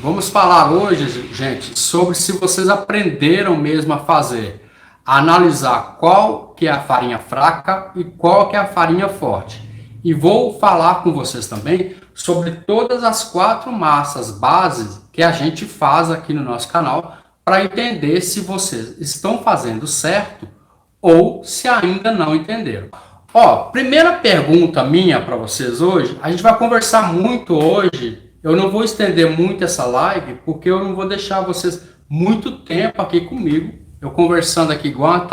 Vamos falar hoje, gente, sobre se vocês aprenderam mesmo a fazer, a analisar qual que é a farinha fraca e qual que é a farinha forte. E vou falar com vocês também sobre todas as 4 massas bases que a gente faz aqui no nosso canal para entender se vocês estão fazendo certo ou se ainda não entenderam. Ó, primeira pergunta minha para vocês hoje, a gente vai conversar muito hoje. Eu não vou estender muito essa live, porque eu não vou deixar vocês muito tempo aqui comigo, eu conversando aqui igual uma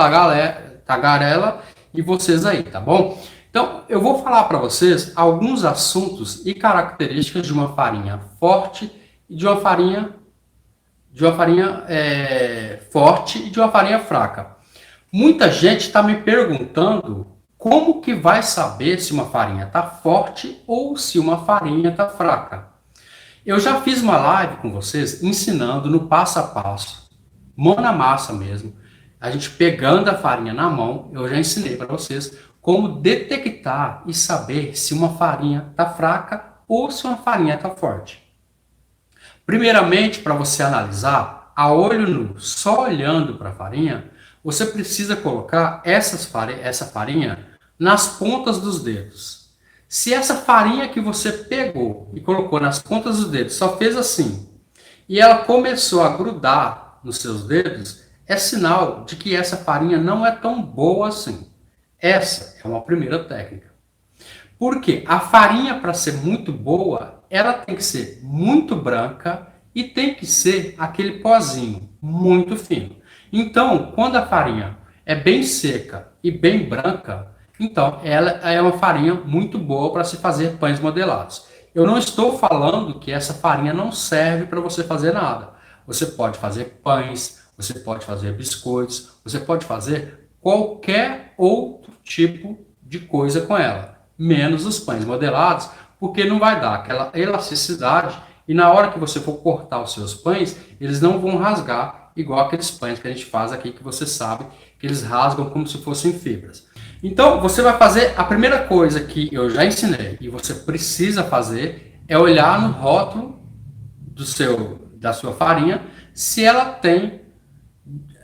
tagarela e vocês aí, tá bom? Então, eu vou falar para vocês alguns assuntos e características de uma farinha forte e de uma farinha forte e de uma farinha fraca. Muita gente está me perguntando como que vai saber se uma farinha está forte ou se uma farinha está fraca. Eu já fiz uma live com vocês ensinando no passo a passo, mão na massa mesmo, a gente pegando a farinha na mão, eu já ensinei para vocês como detectar e saber se uma farinha está fraca ou se uma farinha está forte. Primeiramente, para você analisar, a olho nu, só olhando para a farinha, você precisa colocar essa farinha nas pontas dos dedos. Se essa farinha que você pegou e colocou nas pontas dos dedos só fez assim, e ela começou a grudar nos seus dedos, é sinal de que essa farinha não é tão boa assim. Essa é uma primeira técnica. Porque a farinha, para ser muito boa, ela tem que ser muito branca e tem que ser aquele pozinho muito fino. Então, quando a farinha é bem seca e bem branca, então ela é uma farinha muito boa para se fazer pães modelados. Eu não estou falando que essa farinha não serve para você fazer nada. Você pode fazer pães, você pode fazer biscoitos, você pode fazer qualquer outro tipo de coisa com ela, menos os pães modelados, porque não vai dar aquela elasticidade e na hora que você for cortar os seus pães, eles não vão rasgar igual aqueles pães que a gente faz aqui, que você sabe que eles rasgam como se fossem fibras. Então, você vai fazer a primeira coisa que eu já ensinei e você precisa fazer é olhar no rótulo da sua farinha se ela tem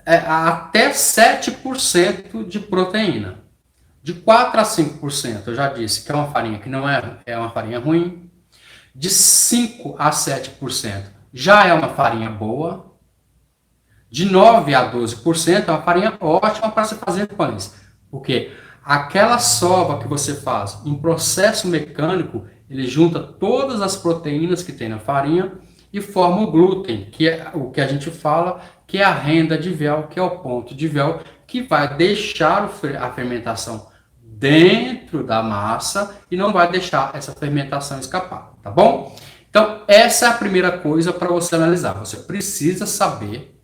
até 7% de proteína. De 4 a 5%, eu já disse que é uma farinha que não é uma farinha ruim. De 5 a 7% já é uma farinha boa. De 9 a 12% é uma farinha ótima para se fazer pães. Porque aquela sova que você faz em processo mecânico, ele junta todas as proteínas que tem na farinha e forma o glúten, que é o que a gente fala que é a renda de véu, que é o ponto de véu, que vai deixar a fermentação dentro da massa e não vai deixar essa fermentação escapar, tá bom? Então, essa é a primeira coisa para você analisar. Você precisa saber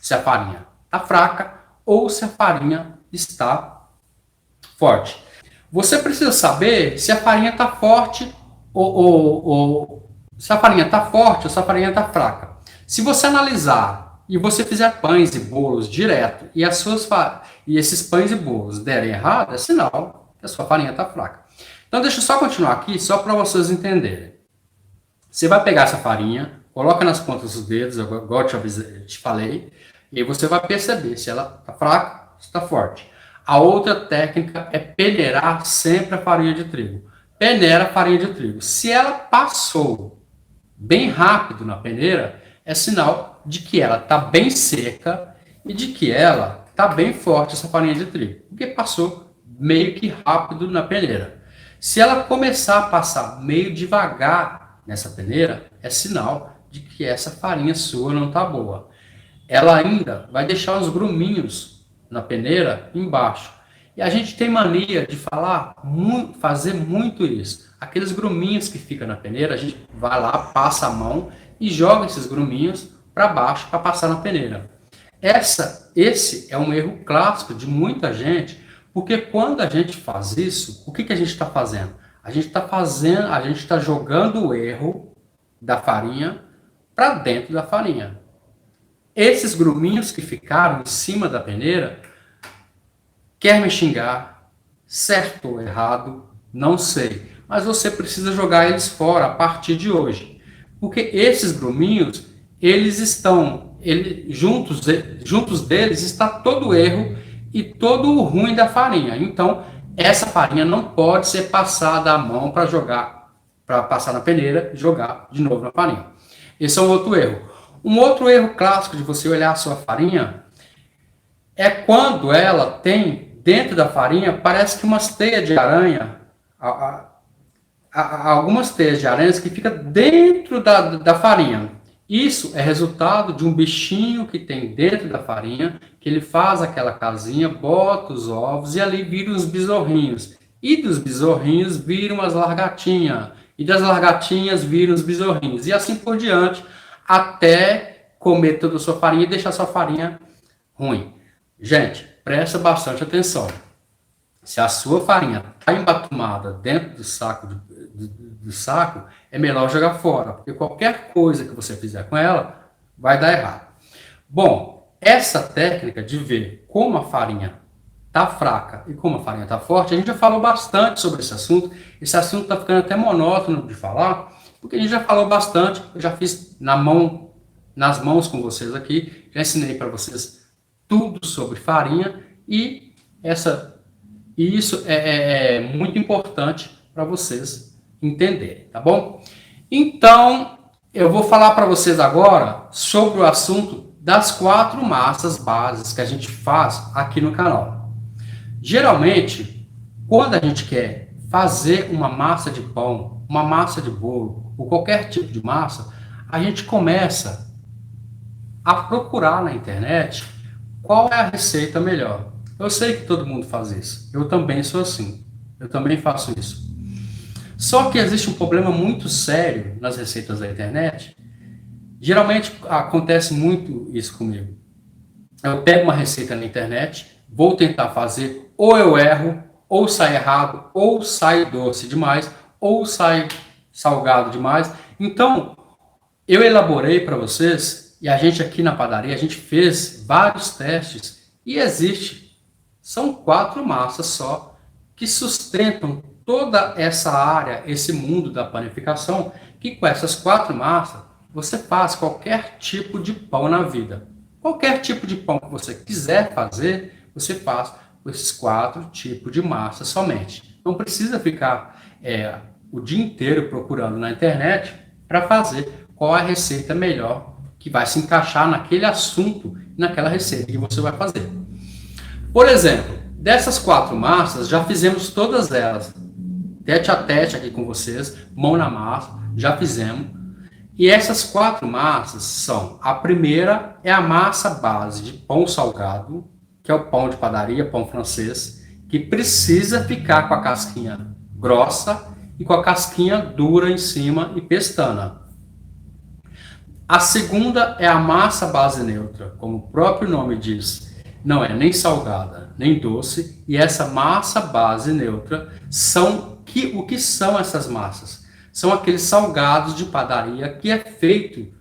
se a farinha está fraca ou se a farinha está forte. Você precisa saber se a farinha está forte ou se a farinha está forte ou se a farinha está fraca. Se você analisar e você fizer pães e bolos direto e esses pães e bolos derem errado, é sinal que a sua farinha está fraca. Então deixa eu só continuar aqui, só para vocês entenderem. Você vai pegar essa farinha, coloca nas pontas dos dedos, igual eu te falei, e aí você vai perceber se ela está fraca ou está forte. A outra técnica é peneirar sempre a farinha de trigo. Peneira a farinha de trigo. Se ela passou bem rápido na peneira, é sinal de que ela está bem seca e de que ela está bem forte, essa farinha de trigo, porque passou meio que rápido na peneira. Se ela começar a passar meio devagar nessa peneira, é sinal de que essa farinha sua não está boa. Ela ainda vai deixar uns gruminhos na peneira embaixo. E a gente tem mania de fazer muito isso. Aqueles gruminhos que ficam na peneira, a gente vai lá, passa a mão e joga esses gruminhos para baixo para passar na peneira. Esse é um erro clássico de muita gente, porque quando a gente faz isso, o que a gente está fazendo? A gente está jogando o erro da farinha para dentro da farinha. Esses gruminhos que ficaram em cima da peneira, quer me xingar, certo ou errado, não sei, mas você precisa jogar eles fora a partir de hoje. Porque esses gruminhos, eles estão, juntos deles está todo o erro e todo o ruim da farinha. Então, essa farinha não pode ser passada à mão para jogar, para passar na peneira e jogar de novo na farinha. Esse é um outro erro. Um outro erro clássico de você olhar a sua farinha é quando ela tem dentro da farinha, parece que umas teias de aranha, algumas teias de aranhas que fica dentro da farinha. Isso é resultado de um bichinho que tem dentro da farinha, que ele faz aquela casinha, bota os ovos e ali viram os besorrinhos. E dos besorrinhos viram as largatinhas. E das largatinhas viram os besorrinhos. E assim por diante, até comer toda a sua farinha e deixar a sua farinha ruim. Gente, presta bastante atenção. Se a sua farinha está embatumada dentro do saco, é melhor jogar fora, porque qualquer coisa que você fizer com ela vai dar errado. Bom, essa técnica de ver como a farinha está fraca e como a farinha está forte, a gente já falou bastante sobre esse assunto. Esse assunto está ficando até monótono de falar, porque a gente já falou bastante. Eu já fiz nas mãos com vocês aqui, já ensinei para vocês tudo sobre farinha e isso é muito importante para vocês entenderem, tá bom? Então, eu vou falar para vocês agora sobre o assunto das 4 massas básicas que a gente faz aqui no canal. Geralmente, quando a gente quer fazer uma massa de pão, uma massa de bolo, ou qualquer tipo de massa, a gente começa a procurar na internet qual é a receita melhor. Eu sei que todo mundo faz isso. Eu também sou assim. Eu também faço isso. Só que existe um problema muito sério nas receitas da internet. Geralmente acontece muito isso comigo. Eu pego uma receita na internet, vou tentar fazer, ou eu erro, ou sai errado, ou sai doce demais, ou sai salgado demais. Então, eu elaborei para vocês, e a gente aqui na padaria, a gente fez vários testes, e são 4 massas só, que sustentam toda essa área, esse mundo da panificação, que com essas 4 massas, você faz qualquer tipo de pão na vida. Qualquer tipo de pão que você quiser fazer, você faz com esses 4 tipos de massa somente. Não precisa ficar o dia inteiro procurando na internet para fazer qual é a receita melhor que vai se encaixar naquele assunto, naquela receita que você vai fazer. Por exemplo, dessas 4 massas, já fizemos todas elas. Tete a tete aqui com vocês, mão na massa, já fizemos. E essas 4 massas são: a primeira é a massa base de pão salgado, que é o pão de padaria, pão francês, que precisa ficar com a casquinha grossa e com a casquinha dura em cima e pestana. A segunda é a massa base neutra, como o próprio nome diz, não é nem salgada, nem doce, e essa massa base neutra o que são essas massas? São aqueles salgados de padaria que é feito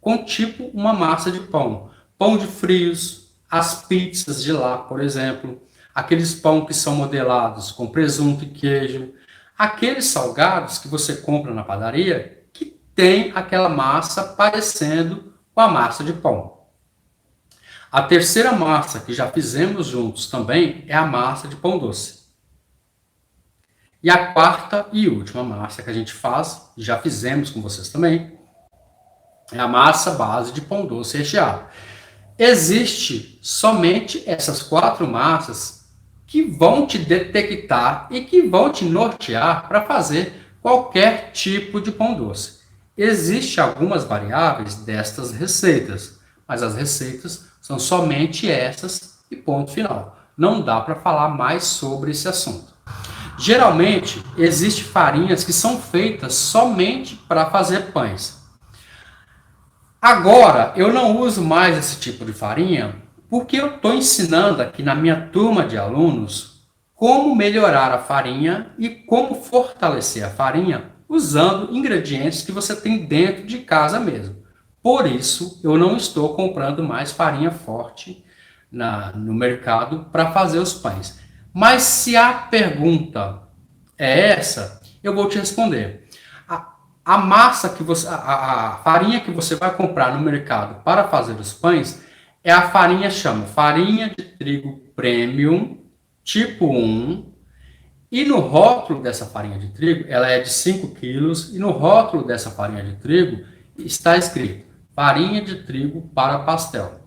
com tipo uma massa de pão. Pão de frios, as pizzas de lá, por exemplo, aqueles pão que são modelados com presunto e queijo, aqueles salgados que você compra na padaria que tem aquela massa parecendo com a massa de pão. A terceira massa que já fizemos juntos também é a massa de pão doce. E a quarta e última massa que a gente faz, já fizemos com vocês também, é a massa base de pão doce recheado. Existe somente essas 4 massas que vão te detectar e que vão te nortear para fazer qualquer tipo de pão doce. Existem algumas variáveis destas receitas, mas as receitas são somente essas e ponto final. Não dá para falar mais sobre esse assunto. Geralmente, existem farinhas que são feitas somente para fazer pães. Agora, eu não uso mais esse tipo de farinha porque eu estou ensinando aqui na minha turma de alunos como melhorar a farinha e como fortalecer a farinha usando ingredientes que você tem dentro de casa mesmo. Por isso, eu não estou comprando mais farinha forte no mercado para fazer os pães. Mas se a pergunta é essa, eu vou te responder. A massa que você, a farinha que você vai comprar no mercado para fazer os pães é a farinha, chama farinha de trigo premium, tipo 1, e no rótulo dessa farinha de trigo, ela é de 5 quilos, e no rótulo dessa farinha de trigo está escrito farinha de trigo para pastel.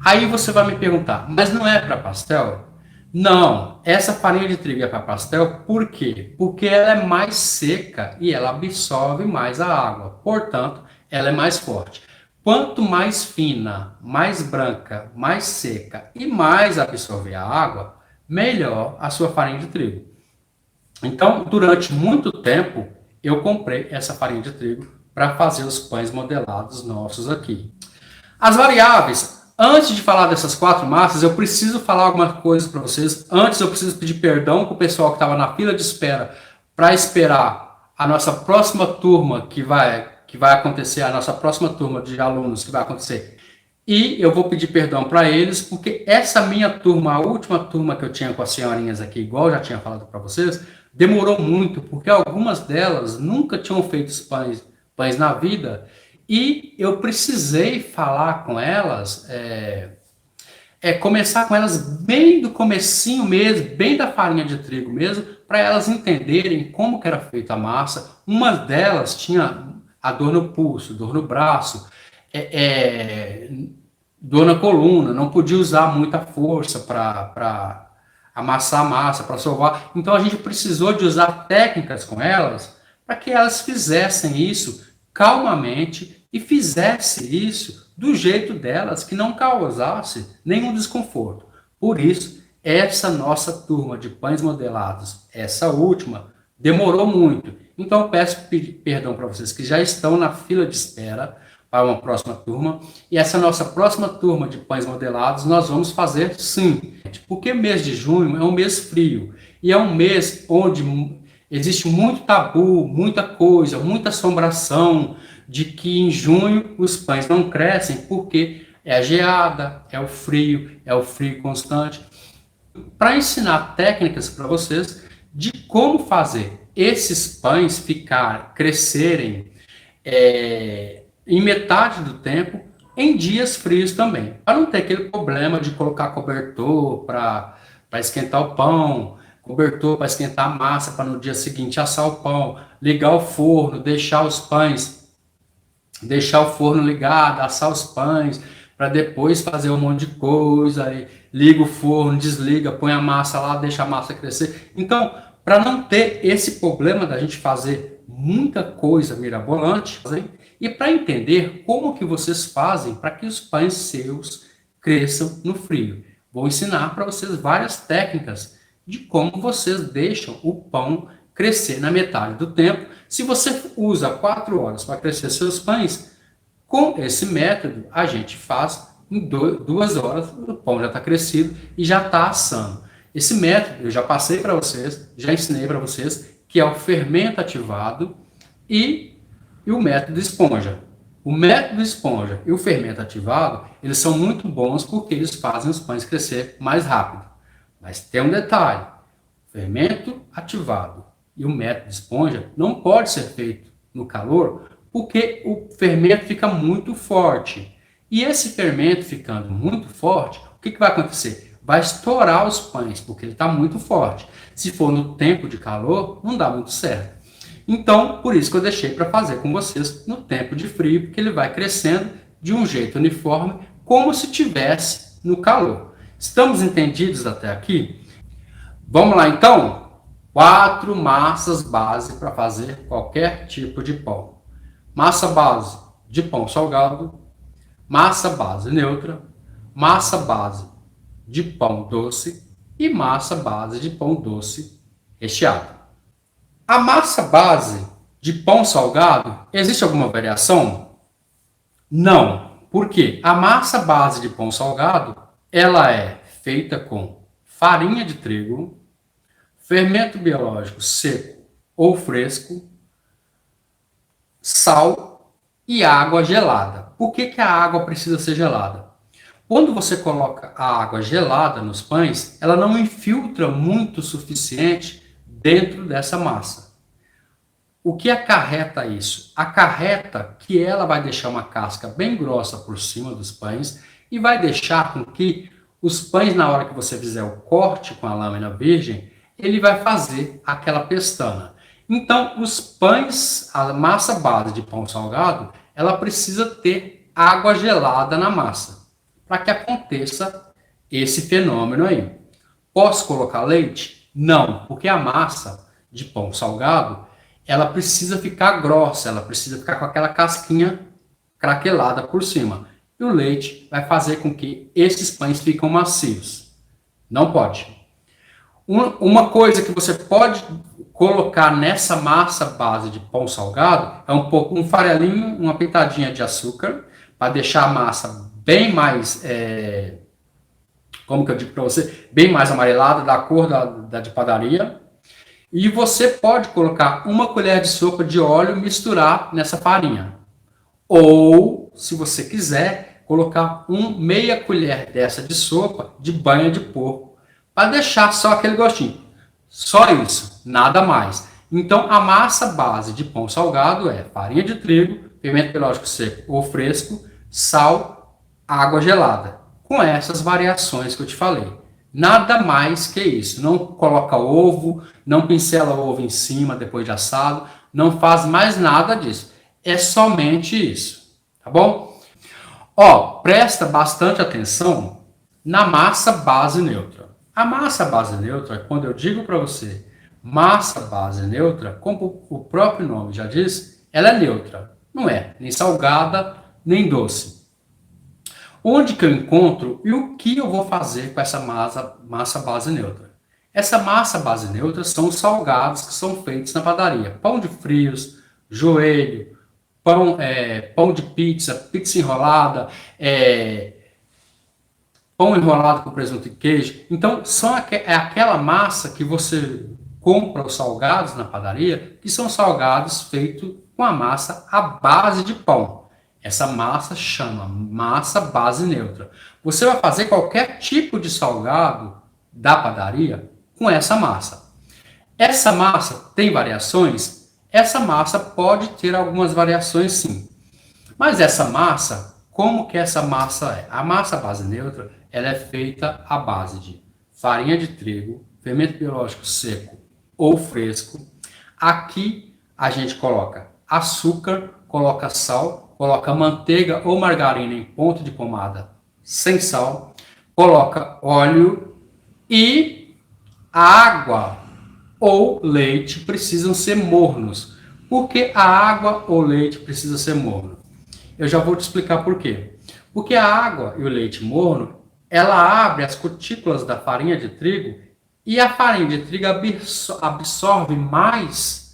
Aí você vai me perguntar, mas não é para pastel? Não, essa farinha de trigo é para pastel, por quê? Porque ela é mais seca e ela absorve mais a água, portanto, ela é mais forte. Quanto mais fina, mais branca, mais seca e mais absorver a água, melhor a sua farinha de trigo. Então, durante muito tempo, eu comprei essa farinha de trigo para fazer os pães modelados nossos aqui. As variáveis. Antes de falar dessas 4 massas, eu preciso falar alguma coisa para vocês. Antes, eu preciso pedir perdão para o pessoal que estava na fila de espera para esperar a nossa próxima turma que vai acontecer, a nossa próxima turma de alunos que vai acontecer. E eu vou pedir perdão para eles, porque essa minha turma, a última turma que eu tinha com as senhorinhas aqui, igual eu já tinha falado para vocês, demorou muito, porque algumas delas nunca tinham feito pães na vida, e eu precisei falar com elas, começar com elas bem do comecinho mesmo, bem da farinha de trigo mesmo, para elas entenderem como que era feita a massa. Uma delas tinha a dor no pulso, dor no braço, dor na coluna, não podia usar muita força para amassar a massa, para sovar. Então a gente precisou de usar técnicas com elas para que elas fizessem isso calmamente e fizessem isso do jeito delas, que não causasse nenhum desconforto. Por isso, essa nossa turma de pães modelados, essa última, demorou muito. Então eu peço perdão para vocês que já estão na fila de espera para uma próxima turma. E essa nossa próxima turma de pães modelados nós vamos fazer sim. Porque mês de junho é um mês frio. E é um mês onde existe muito tabu, muita coisa, muita assombração de que em junho os pães não crescem porque é a geada, é o frio constante. Para ensinar técnicas para vocês de como fazer esses pães crescerem em metade do tempo, em dias frios também, para não ter aquele problema de colocar cobertor para esquentar o pão, cobertor para esquentar a massa, para no dia seguinte assar o pão, ligar o forno, deixar o forno ligado, assar os pães, para depois fazer um monte de coisa, aí liga o forno, desliga, põe a massa lá, deixa a massa crescer. Então, para não ter esse problema da gente fazer muita coisa mirabolante, e para entender como que vocês fazem para que os pães seus cresçam no frio. Vou ensinar para vocês várias técnicas de como vocês deixam o pão crescer na metade do tempo. Se você usa 4 horas para crescer seus pães, com esse método a gente faz em 2 horas, o pão já está crescido e já está assando. Esse método eu já passei para vocês, já ensinei para vocês, que é o fermento ativado e o método esponja. O método esponja e o fermento ativado, eles são muito bons porque eles fazem os pães crescer mais rápido. Mas tem um detalhe, o fermento ativado e o método esponja não pode ser feito no calor porque o fermento fica muito forte. E esse fermento ficando muito forte, o que vai acontecer? Vai estourar os pães, porque ele está muito forte. Se for no tempo de calor, não dá muito certo. Então, por isso que eu deixei para fazer com vocês no tempo de frio, porque ele vai crescendo de um jeito uniforme, como se tivesse no calor. Estamos entendidos até aqui? Vamos lá então? 4 massas base para fazer qualquer tipo de pão. Massa base de pão salgado, massa base neutra, massa base de pão doce e massa base de pão doce recheado. A massa base de pão salgado, existe alguma variação? Não. Por quê? A massa base de pão salgado, ela é feita com farinha de trigo, fermento biológico seco ou fresco, sal e água gelada. Por que a água precisa ser gelada? Quando você coloca a água gelada nos pães, ela não infiltra muito o suficiente dentro dessa massa. O que acarreta isso? Acarreta que ela vai deixar uma casca bem grossa por cima dos pães e vai deixar com que os pães, na hora que você fizer o corte com a lâmina virgem, ele vai fazer aquela pestana. Então, os pães, a massa base de pão salgado, ela precisa ter água gelada na massa, para que aconteça esse fenômeno aí. Posso colocar leite? Não, porque a massa de pão salgado, ela precisa ficar grossa, ela precisa ficar com aquela casquinha craquelada por cima. E o leite vai fazer com que esses pães fiquem macios. Não pode. Uma coisa que você pode colocar nessa massa base de pão salgado é um farelinho, uma pitadinha de açúcar, para deixar a massa bem mais, como que eu digo para você, bem mais amarelada, da cor da de padaria. E você pode colocar uma colher de sopa de óleo e misturar nessa farinha. Ou, se você quiser, colocar meia colher dessa de sopa de banha de porco, para deixar só aquele gostinho. Só isso, nada mais. Então, a massa base de pão salgado é farinha de trigo, pimenta biológico seco ou fresco, sal, água gelada. Com essas variações que eu te falei. Nada mais que isso. Não coloca ovo, não pincela ovo em cima depois de assado, não faz mais nada disso. É somente isso, tá bom? Ó, presta bastante atenção na massa base neutra. A massa base neutra, quando eu digo para você massa base neutra, como o próprio nome já diz, ela é neutra. Não é nem salgada, nem doce. Onde que eu encontro e o que eu vou fazer com essa massa base neutra? Essa massa base neutra são os salgados que são feitos na padaria. Pão de frios, joelho, pão de pizza, pizza enrolada, pão enrolado com presunto e queijo. Então, é aquela massa que você compra os salgados na padaria, que são salgados feitos com a massa à base de pão. Essa massa chama massa base neutra. Você vai fazer qualquer tipo de salgado da padaria com essa massa. Essa massa tem variações? Essa massa pode ter algumas variações, sim. Mas essa massa, como que essa massa é? A massa base neutra, ela é feita à base de farinha de trigo, fermento biológico seco ou fresco. Aqui a gente coloca açúcar, coloca sal, coloca manteiga ou margarina em ponto de pomada sem sal, coloca óleo e água ou leite precisam ser mornos. Por que a água ou leite precisa ser morno? Eu já vou te explicar por quê. Porque a água e o leite morno, ela abre as cutículas da farinha de trigo e a farinha de trigo absorve mais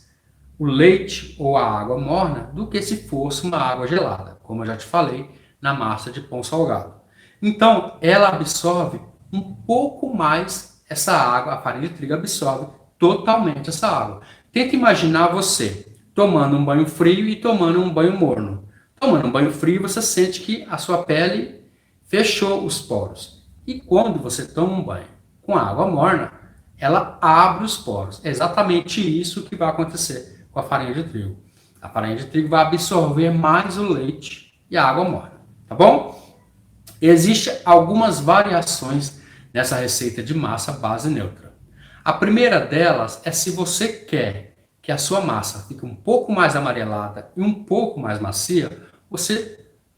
o leite ou a água morna do que se fosse uma água gelada, como eu já te falei na massa de pão salgado. Então, ela absorve um pouco mais essa água, a farinha de trigo absorve totalmente essa água. Tenta imaginar você tomando um banho frio e tomando um banho morno. Tomando um banho frio, você sente que a sua pele fechou os poros. E quando você toma um banho com água morna, ela abre os poros. É exatamente isso que vai acontecer com a farinha de trigo. A farinha de trigo vai absorver mais o leite e a água morna, tá bom? Existem algumas variações nessa receita de massa base neutra. A primeira delas é se você quer que a sua massa fique um pouco mais amarelada e um pouco mais macia,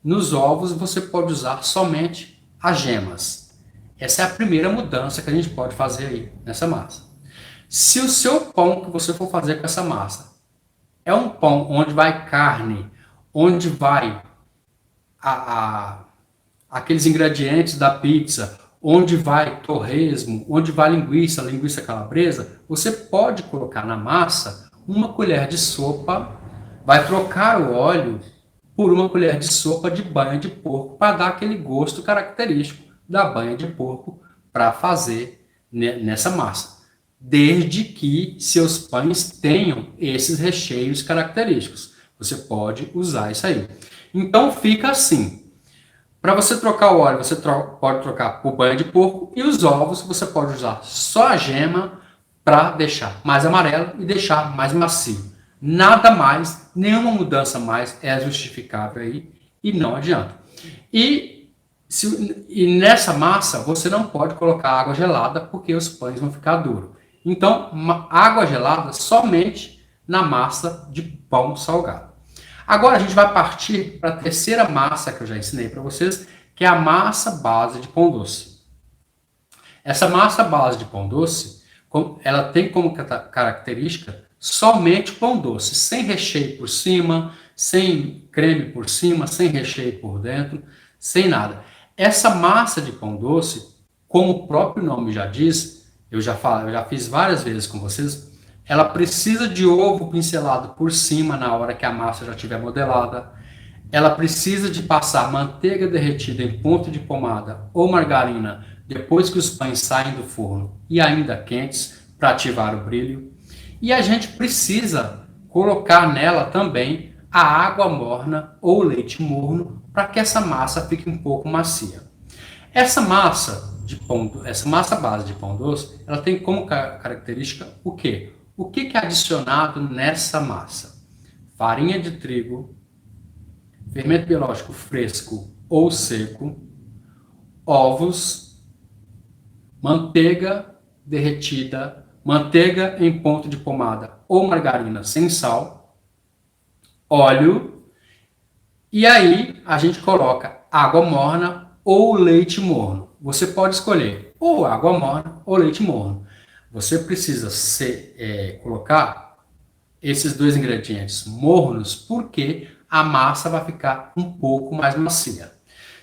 nos ovos você pode usar somente as gemas. Essa é a primeira mudança que a gente pode fazer aí nessa massa. Se o seu pão que você for fazer com essa massa é um pão onde vai carne, onde vai aqueles ingredientes da pizza, onde vai torresmo, onde vai linguiça calabresa, você pode colocar na massa uma colher de sopa, vai trocar o óleo por uma colher de sopa de banha de porco para dar aquele gosto característico da banha de porco para fazer nessa massa. Desde que seus pães tenham esses recheios característicos. Você pode usar isso aí. Então fica assim. Para você trocar o óleo, você pode trocar por banha de porco e os ovos você pode usar só a gema para deixar mais amarelo e deixar mais macio. Nada mais, nenhuma mudança mais é justificável aí e não adianta. E nessa massa você não pode colocar água gelada porque os pães vão ficar duros. Então, água gelada somente na massa de pão salgado. Agora a gente vai partir para a terceira massa que eu já ensinei para vocês, que é a massa base de pão doce. Essa massa base de pão doce, ela tem como característica somente pão doce, sem recheio por cima, sem creme por cima, sem recheio por dentro, sem nada. Essa massa de pão doce, como o próprio nome já diz, eu já fiz várias vezes com vocês, ela precisa de ovo pincelado por cima na hora que a massa já estiver modelada. Ela precisa de passar manteiga derretida em ponto de pomada ou margarina depois que os pães saem do forno e ainda quentes para ativar o brilho. E a gente precisa colocar nela também a água morna ou leite morno para que essa massa fique um pouco macia. Essa massa base de pão doce, ela tem como característica o quê? O que é adicionado nessa massa? Farinha de trigo, fermento biológico fresco ou seco, ovos, manteiga derretida, manteiga em ponto de pomada ou margarina sem sal, óleo, e aí a gente coloca água morna ou leite morno. Você pode escolher ou água morna ou leite morno. Você precisa colocar esses dois ingredientes mornos porque a massa vai ficar um pouco mais macia.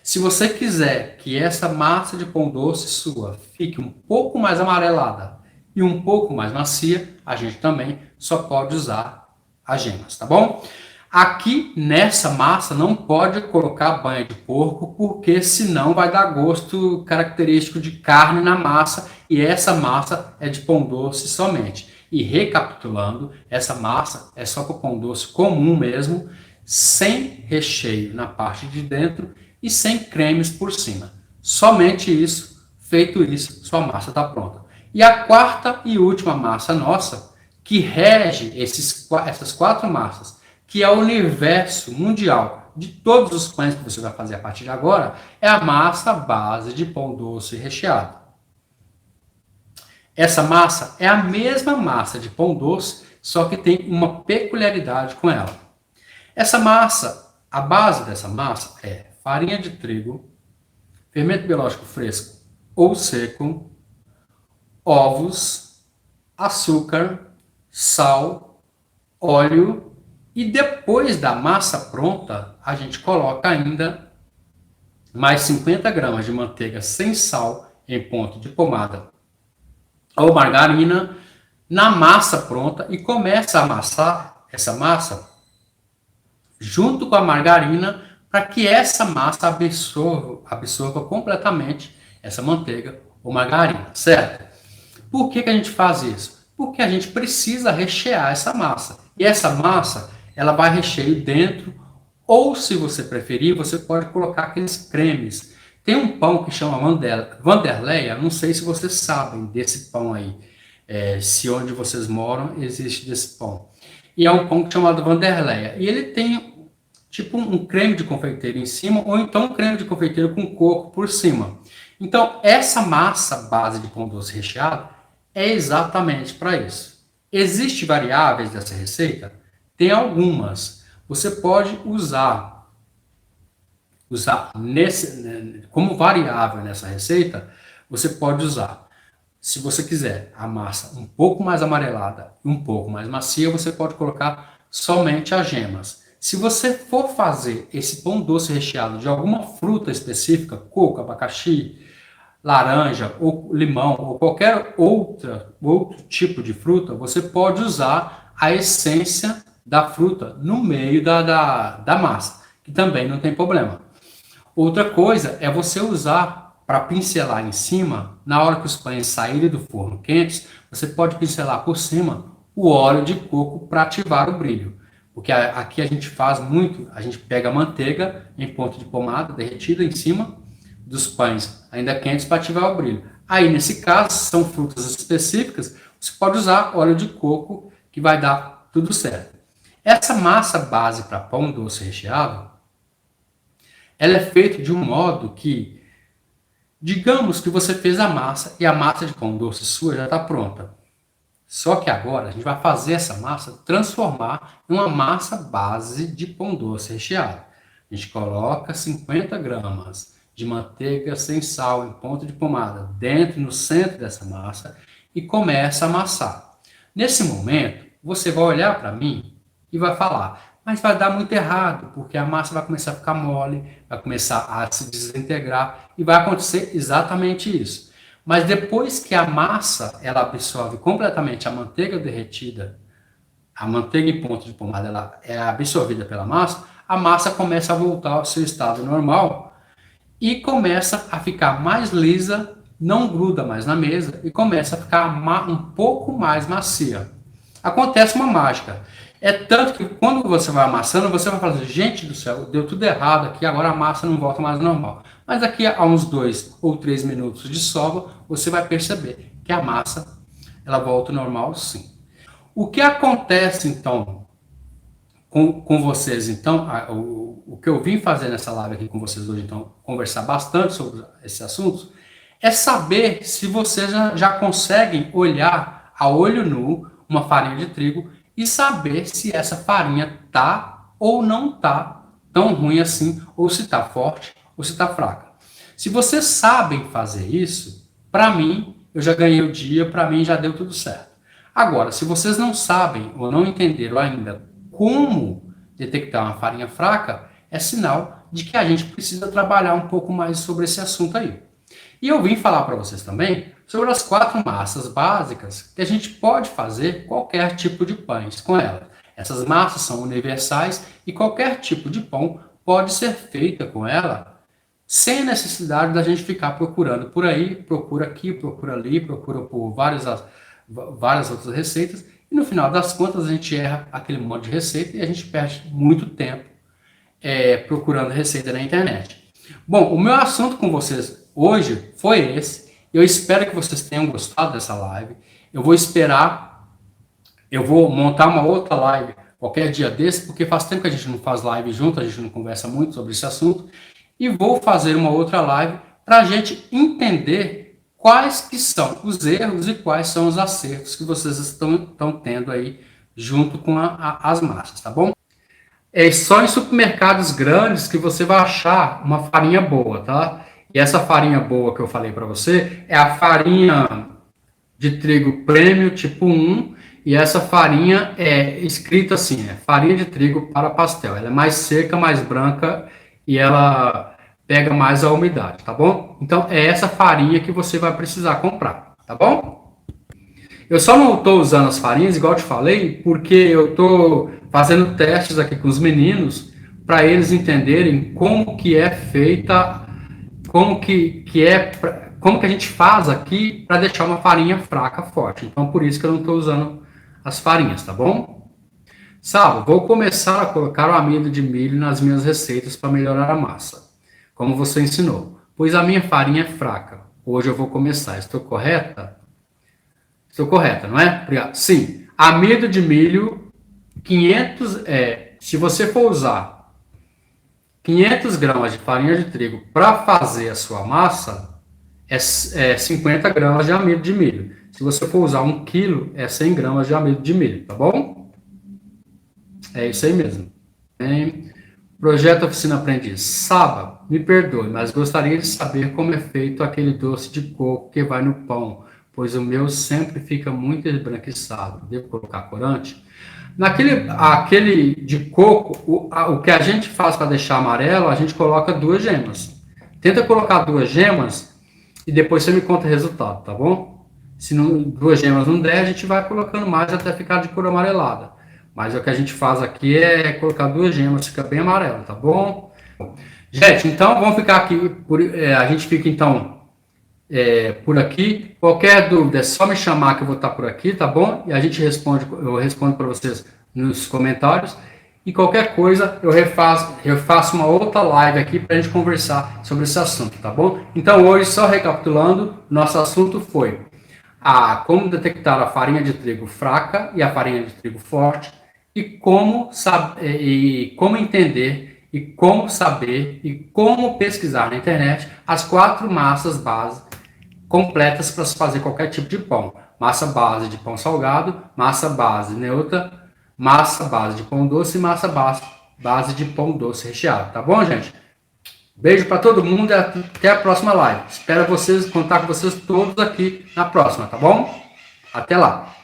Se você quiser que essa massa de pão doce sua fique um pouco mais amarelada e um pouco mais macia, a gente também só pode usar as gemas, tá bom? Aqui nessa massa não pode colocar banha de porco, porque senão vai dar gosto característico de carne na massa, e essa massa é de pão doce somente. E recapitulando, essa massa é só para o pão doce comum mesmo, sem recheio na parte de dentro e sem cremes por cima. Somente isso, feito isso, sua massa está pronta. E a quarta e última massa nossa, que rege essas quatro massas, que é o universo mundial de todos os pães que você vai fazer a partir de agora, é a massa base de pão doce recheado. Essa massa é a mesma massa de pão doce, só que tem uma peculiaridade com ela. Essa massa, a base dessa massa é farinha de trigo, fermento biológico fresco ou seco, ovos, açúcar, sal, óleo, e depois da massa pronta, a gente coloca ainda mais 50 gramas de manteiga sem sal em ponto de pomada ou margarina na massa pronta e começa a amassar essa massa junto com a margarina para que essa massa absorva completamente essa manteiga ou margarina, certo? Por que a gente faz isso? Porque a gente precisa rechear essa massa. E essa massa, ela vai recheio dentro, ou se você preferir, você pode colocar aqueles cremes. Tem um pão que chama Vanderleia, não sei se vocês sabem desse pão aí, se onde vocês moram existe desse pão. E é um pão chamado Vanderleia. E ele tem tipo um creme de confeiteiro em cima, ou então um creme de confeiteiro com coco por cima. Então, essa massa base de pão doce recheado é exatamente para isso. Existem variáveis dessa receita? Tem algumas. Você pode usar como variável nessa receita, você pode usar. Se você quiser a massa um pouco mais amarelada e um pouco mais macia, você pode colocar somente as gemas. Se você for fazer esse pão doce recheado de alguma fruta específica, coco, abacaxi, laranja, ou limão, ou qualquer outro tipo de fruta, você pode usar a essência da fruta no meio da massa, que também não tem problema. Outra coisa é você usar para pincelar em cima, na hora que os pães saírem do forno quentes, você pode pincelar por cima o óleo de coco para ativar o brilho. Porque aqui a gente faz muito, a gente pega a manteiga em ponto de pomada derretida em cima dos pães ainda quentes para ativar o brilho. Aí, nesse caso, são frutas específicas, você pode usar óleo de coco que vai dar tudo certo. Essa massa base para pão doce recheado, ela é feita de um modo que, digamos que você fez a massa e a massa de pão doce sua já está pronta. Só que agora a gente vai fazer essa massa transformar em uma massa base de pão doce recheado. A gente coloca 50 gramas de manteiga sem sal em ponto de pomada dentro, no centro dessa massa e começa a amassar. Nesse momento, você vai olhar para mim e vai falar, mas vai dar muito errado, porque a massa vai começar a ficar mole, vai começar a se desintegrar e vai acontecer exatamente isso. Mas depois que a massa ela absorve completamente a manteiga derretida, a manteiga em ponto de pomada ela é absorvida pela massa, a massa começa a voltar ao seu estado normal e começa a ficar mais lisa, não gruda mais na mesa e começa a ficar um pouco mais macia. Acontece uma mágica. É tanto que quando você vai amassando, você vai falar, gente do céu, deu tudo errado aqui, agora a massa não volta mais ao normal. Mas daqui a uns 2 ou 3 minutos de sova, você vai perceber que a massa ela volta ao normal sim. O que acontece então com vocês, então, o que eu vim fazer nessa live aqui com vocês hoje, então, conversar bastante sobre esses assuntos, é saber se vocês já conseguem olhar a olho nu uma farinha de trigo e saber se essa farinha tá ou não tá tão ruim assim, ou se tá forte ou se tá fraca. Se vocês sabem fazer isso, para mim, eu já ganhei o dia, para mim já deu tudo certo. Agora, se vocês não sabem ou não entenderam ainda como detectar uma farinha fraca, é sinal de que a gente precisa trabalhar um pouco mais sobre esse assunto aí. E eu vim falar para vocês também sobre as 4 massas básicas que a gente pode fazer qualquer tipo de pães com elas. Essas massas são universais e qualquer tipo de pão pode ser feita com ela sem necessidade da gente ficar procurando por aí, procura aqui, procura ali, procura por várias outras receitas e no final das contas a gente erra aquele monte de receita e a gente perde muito tempo procurando receita na internet. Bom, o meu assunto com vocês hoje foi esse. Eu espero que vocês tenham gostado dessa live. Eu vou montar uma outra live qualquer dia desse, porque faz tempo que a gente não faz live junto, a gente não conversa muito sobre esse assunto. E vou fazer uma outra live para a gente entender quais que são os erros e quais são os acertos que vocês estão tendo aí junto com as massas, tá bom? É só em supermercados grandes que você vai achar uma farinha boa, tá? E essa farinha boa que eu falei para você é a farinha de trigo prêmio tipo 1, e essa farinha é escrita assim, farinha de trigo para pastel. Ela é mais seca, mais branca e ela pega mais a umidade, tá bom? Então é essa farinha que você vai precisar comprar, tá bom? Eu só não estou usando as farinhas, igual eu te falei, porque eu estou fazendo testes aqui com os meninos para eles entenderem como que é feita, como que a gente faz aqui para deixar uma farinha fraca forte. Então por isso que eu não estou usando as farinhas, tá bom? Sábado, vou começar a colocar o amido de milho nas minhas receitas para melhorar a massa, como você ensinou, pois a minha farinha é fraca. Hoje eu vou começar. Estou correta? Estou correta, não é? Obrigado. Sim. Amido de milho, 500, se você for usar 500 gramas de farinha de trigo para fazer a sua massa, é 50 gramas de amido de milho. Se você for usar 1 quilo, é 100 gramas de amido de milho, tá bom? É isso aí mesmo. Projeto Oficina Aprendiz. Saba, me perdoe, mas gostaria de saber como é feito aquele doce de coco que vai no pão, pois o meu sempre fica muito esbranquiçado. Devo colocar corante? Aquele de coco, o que a gente faz para deixar amarelo, a gente coloca 2 gemas. Tenta colocar 2 gemas e depois você me conta o resultado, tá bom? Se 2 gemas não der, a gente vai colocando mais até ficar de cor amarelada. Mas o que a gente faz aqui é colocar 2 gemas, fica bem amarelo, tá bom? Gente, então vamos ficar aqui, a gente fica então por aqui. Qualquer dúvida é só me chamar que eu vou estar por aqui, tá bom? E a gente eu respondo para vocês nos comentários. E qualquer coisa eu faço uma outra live aqui para a gente conversar sobre esse assunto, tá bom? Então hoje, só recapitulando, nosso assunto foi como detectar a farinha de trigo fraca e a farinha de trigo forte, e como entender e como saber e como pesquisar na internet as 4 massas base completas para se fazer qualquer tipo de pão. Massa base de pão salgado, massa base neutra, massa base de pão doce e massa base de pão doce recheado. Tá bom, gente? Beijo para todo mundo e até a próxima live. Espero contar com vocês todos aqui na próxima, tá bom? Até lá.